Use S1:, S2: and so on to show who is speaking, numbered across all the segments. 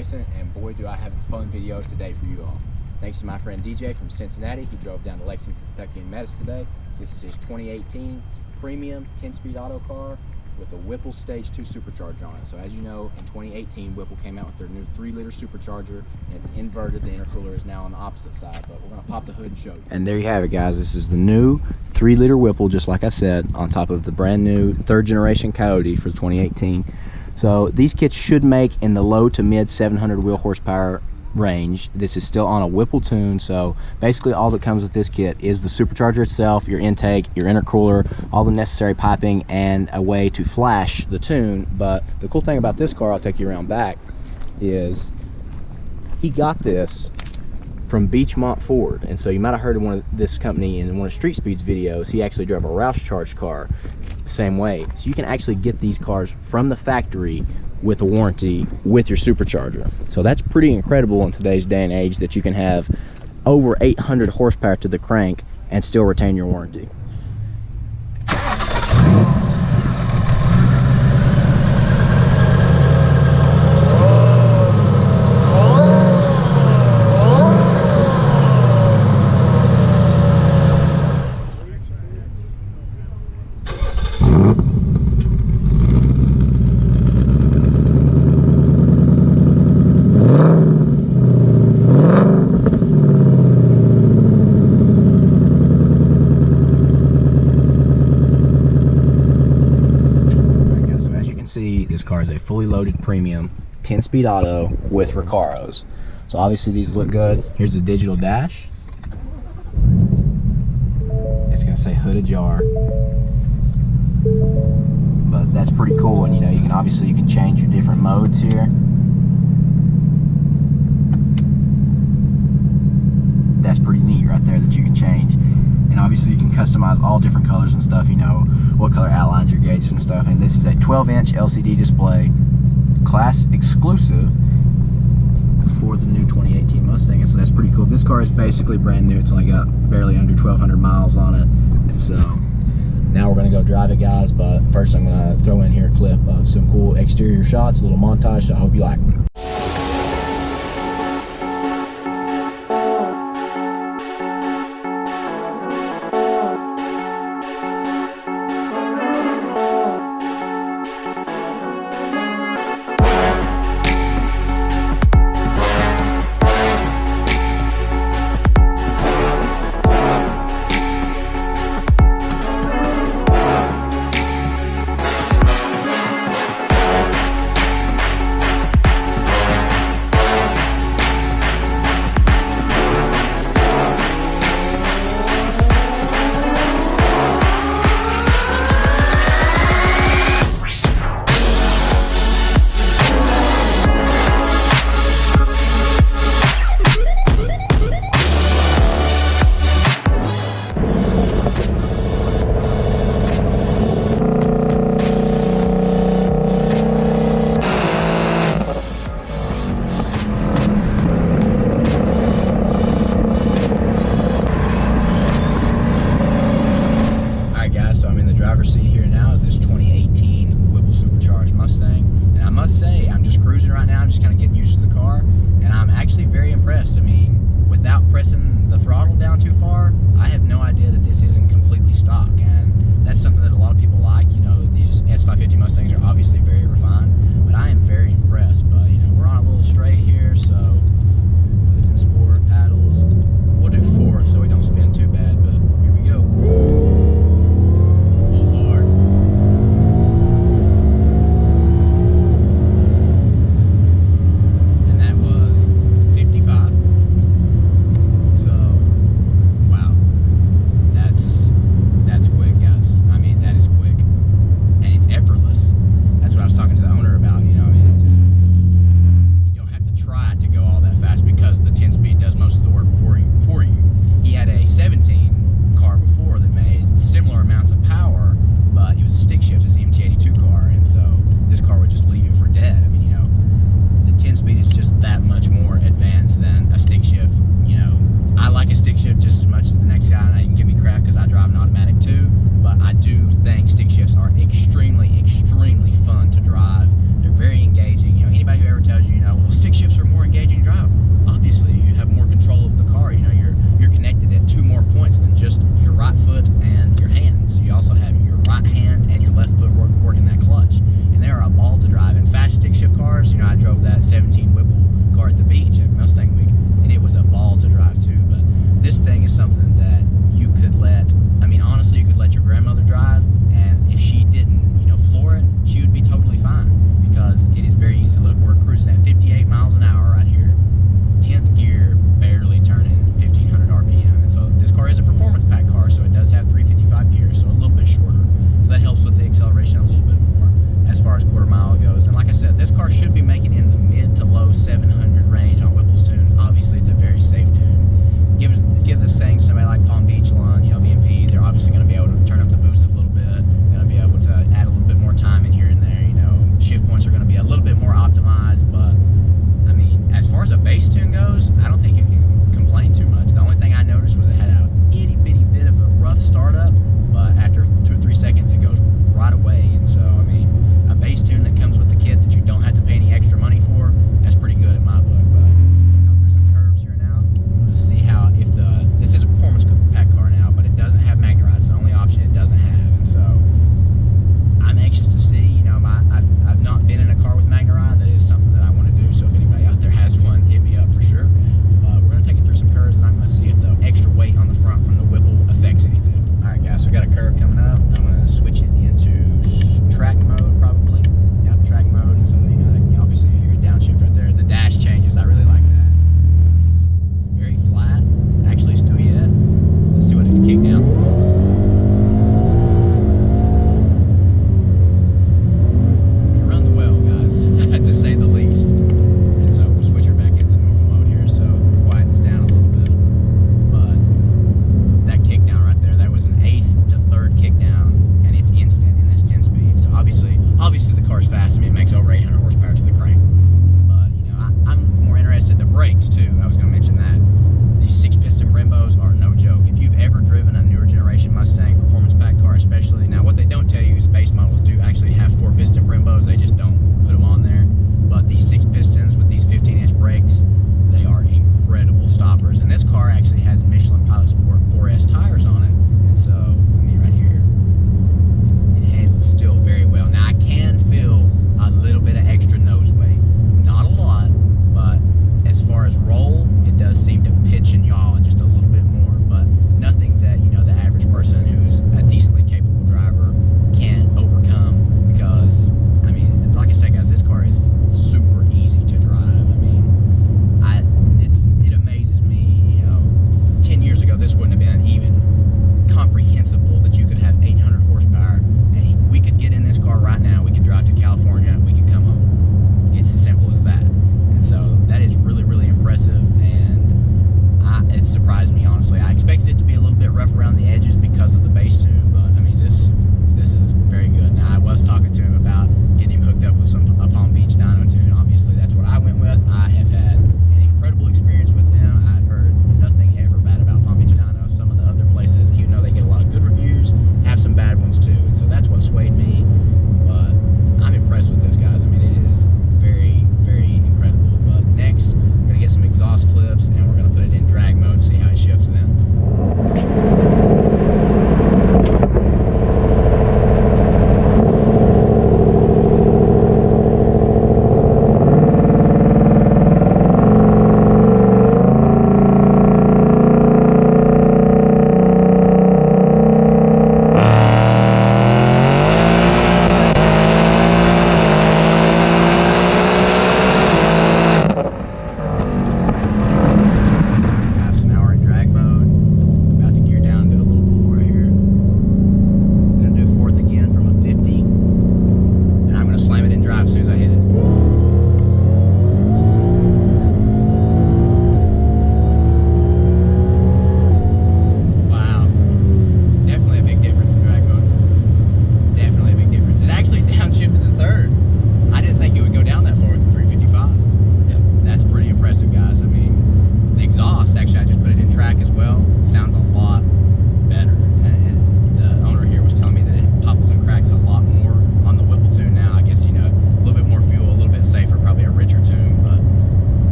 S1: racing, and boy do I have a fun video today for you all. Thanks to my friend DJ from Cincinnati. He drove down to Lexington, Kentucky and met us today. This is his 2018 premium 10-speed auto car with a Whipple Stage 2 supercharger on it. So as you know, in 2018, Whipple came out with their new 3-liter supercharger, and it's inverted. The intercooler is now on the opposite side, but we're gonna pop the hood and show you. And there you have it, guys. This is the new 3-liter Whipple, just like I said, on top of the brand new 3rd generation Coyote for 2018. So these kits should make in the low to mid 700 wheel horsepower range. This is still on a Whipple tune, so basically all that comes with this kit is the supercharger itself, your intake, your intercooler, all the necessary piping, and a way to flash the tune. But the cool thing about this car, I'll take you around back, is he got this from Beechmont Ford. And so you might have heard of this company in one of Street Speed's videos. He actually drove a Roush charged car same way. So you can actually get these cars from the factory with a warranty with your supercharger. So that's pretty incredible in today's day and age, that you can have over 800 horsepower to the crank and still retain your warranty. See, this car is a fully loaded premium 10-speed auto with Recaros. So obviously these look good. Here's the digital dash. It's gonna say hood ajar, but that's pretty cool. And you know, you can change your different modes here. That's pretty neat right there, that you can change. And obviously you can customize all different colors and stuff, you know, what color outlines your gauges and stuff. And this is a 12-inch LCD display, class exclusive for the new 2018 Mustang. And so that's pretty cool. This car is basically brand new. It's only got barely under 1,200 miles on it. And so now we're gonna go drive it, guys. But first I'm gonna throw in here a clip of some cool exterior shots, a little montage, so I hope you like it.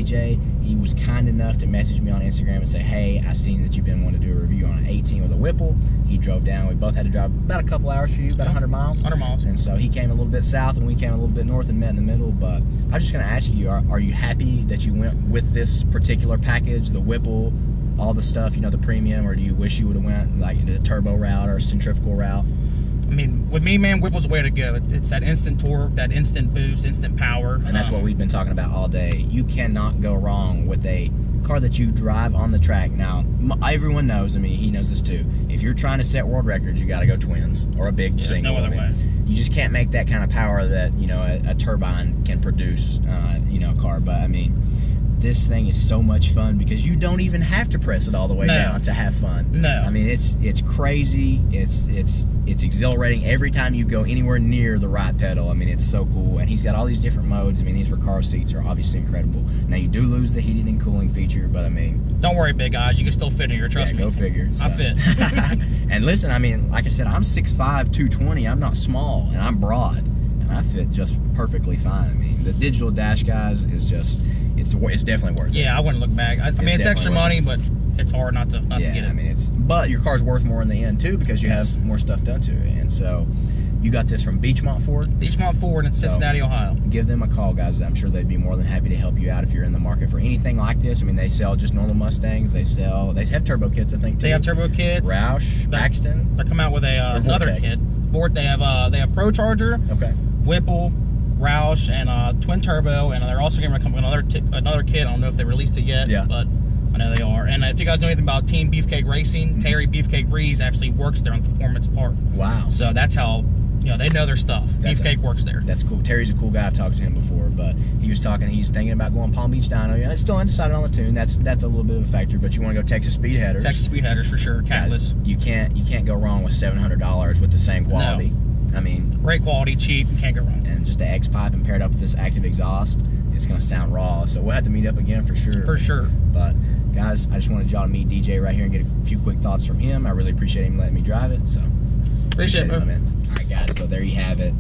S1: DJ. He was kind enough to message me on Instagram and say, hey, I seen that you've been wanting to do a review on an 18 with a Whipple. He drove down. We both had to drive about a couple hours for you, about 100 miles.
S2: 100 miles.
S1: And so he came a little bit south and we came a little bit north and met in the middle. But I'm just going to ask you, are you happy that you went with this particular package, the Whipple, all the stuff, you know, the premium, or do you wish you would have went like the turbo route or centrifugal route?
S2: I mean, with me, man, Whipple's the way to go. It's that instant torque, that instant boost, instant power.
S1: And that's what we've been talking about all day. You cannot go wrong with a car that you drive on the track. Now, everyone knows, I mean, he knows this too. If you're trying to set world records, you got to go twins or a big single.
S2: There's no other way.
S1: You just can't make that kind of power that, you know, a turbine can produce, you know, a car. But, I mean, this thing is so much fun because you don't even have to press it all the way down to have fun.
S2: No.
S1: I mean, it's crazy. It's exhilarating every time you go anywhere near the right pedal. I mean, it's so cool. And he's got all these different modes. I mean, these car seats are obviously incredible. Now, you do lose the heating and cooling feature, but I mean...
S2: Don't worry, big guys. You can still fit in here. Trust me.
S1: Go figure. So.
S2: I fit.
S1: And listen, I mean, like I said, I'm 6'5", 220. I'm not small, and I'm broad. And I fit just perfectly fine. I mean, the digital dash, guys, is just... It's definitely worth it.
S2: Yeah, I wouldn't look back. I mean, it's extra money, but it's hard not to get it.
S1: I mean, but your car's worth more in the end too because you have more stuff done to it. And so, you got this from Beachmont Ford.
S2: Beachmont Ford in Cincinnati, Ohio.
S1: Give them a call, guys. I'm sure they'd be more than happy to help you out if you're in the market for anything like this. I mean, they sell just normal Mustangs. They have turbo kits, I think. Too.
S2: They have turbo kits.
S1: Roush, Paxton.
S2: They come out with another kit. They have Pro Charger.
S1: Okay.
S2: Whipple, Roush, and twin turbo, and they're also going to come with another kit. I don't know if they released it yet, but I know they are. And if you guys know anything about Team Beefcake Racing, Terry Beefcake Rees actually works there on the performance part.
S1: Wow.
S2: So that's how, you know, they know their stuff. Beefcake works there.
S1: That's cool. Terry's a cool guy. I've talked to him before, but he's thinking about going Palm Beach Dyno. Yeah, still undecided on the tune. That's a little bit of a factor, but you want to go Texas Speed Headers.
S2: Texas Speed Headers for sure. Catalyst.
S1: You can't go wrong with $700 with the same quality.
S2: No.
S1: I mean,
S2: great quality, cheap, can't go wrong.
S1: And just the X pipe and paired up with this active exhaust, it's going to sound raw. So we'll have to meet up again for sure.
S2: For sure.
S1: But guys, I just wanted y'all to meet DJ right here and get a few quick thoughts from him. I really appreciate him letting me drive it. So
S2: appreciate it, man.
S1: All right, guys. So there you have it.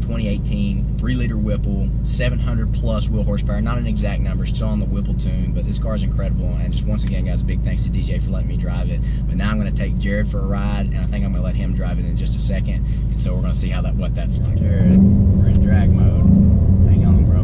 S1: 2018 3-liter Whipple, 700 plus wheel horsepower. Not an exact number, still on the Whipple tune, but this car is incredible. And just once again, guys, big thanks to DJ for letting me drive it. But now I'm going to take Jared for a ride, and I think I'm going to let him drive it in just a second. And so we're going to see what that's like. Jared, we're in drag mode. Hang on, bro.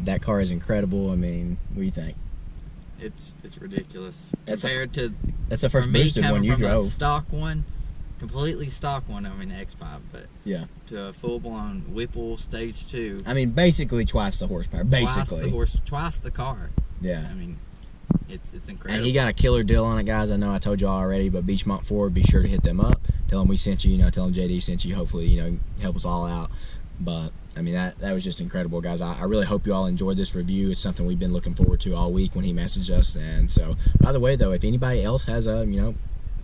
S1: That car is incredible. I mean, what do you think?
S3: It's ridiculous.
S1: That's
S3: the
S1: first boosted one you drove.
S3: A stock one, completely stock one. I mean, X-Pipe, but
S1: yeah,
S3: to a full-blown Whipple Stage 2.
S1: I mean, basically twice the horsepower. Basically,
S3: twice the car.
S1: Yeah.
S3: I mean, it's incredible.
S1: And he got a killer deal on it, guys. I know I told y'all already, but Beachmont Ford, be sure to hit them up. Tell them we sent you. You know, tell them JD sent you. Hopefully, you know, help us all out. But I mean, that was just incredible, guys. I really hope you all enjoyed this review. It's something we've been looking forward to all week when he messaged us. And so, by the way, though, if anybody else has a, you know,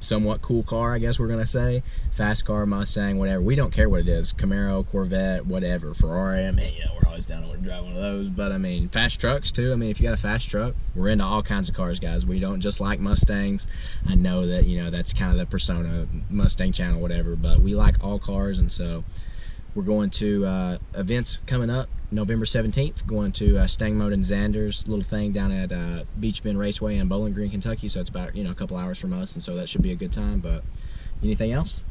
S1: somewhat cool car, I guess we're gonna say. Fast car, Mustang, whatever. We don't care what it is. Camaro, Corvette, whatever. Ferrari, I mean, we're always down to drive one of those. But I mean, fast trucks too. I mean, if you got a fast truck, we're into all kinds of cars, guys. We don't just like Mustangs. I know that, that's kind of the persona, Mustang channel, whatever. But we like all cars, and so we're going to events coming up. November 17th, going to Stang Mode and Xander's little thing down at Beach Bend Raceway in Bowling Green, Kentucky. So it's about a couple hours from us, and so that should be a good time. But anything else?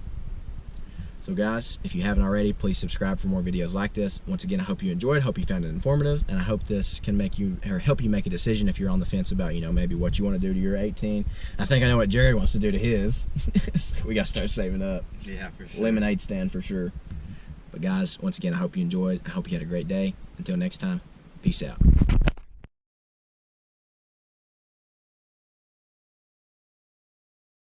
S1: So guys, if you haven't already, please subscribe for more videos like this. Once again, I hope you enjoyed, hope you found it informative, and I hope this can make you, or help you make a decision if you're on the fence about maybe what you want to do to your 18. I think I know what Jared wants to do to his. So we got to start saving up.
S3: Yeah, for sure.
S1: Lemonade stand for sure. But guys, once again, I hope you enjoyed. I hope you had a great day. Until next time, peace out.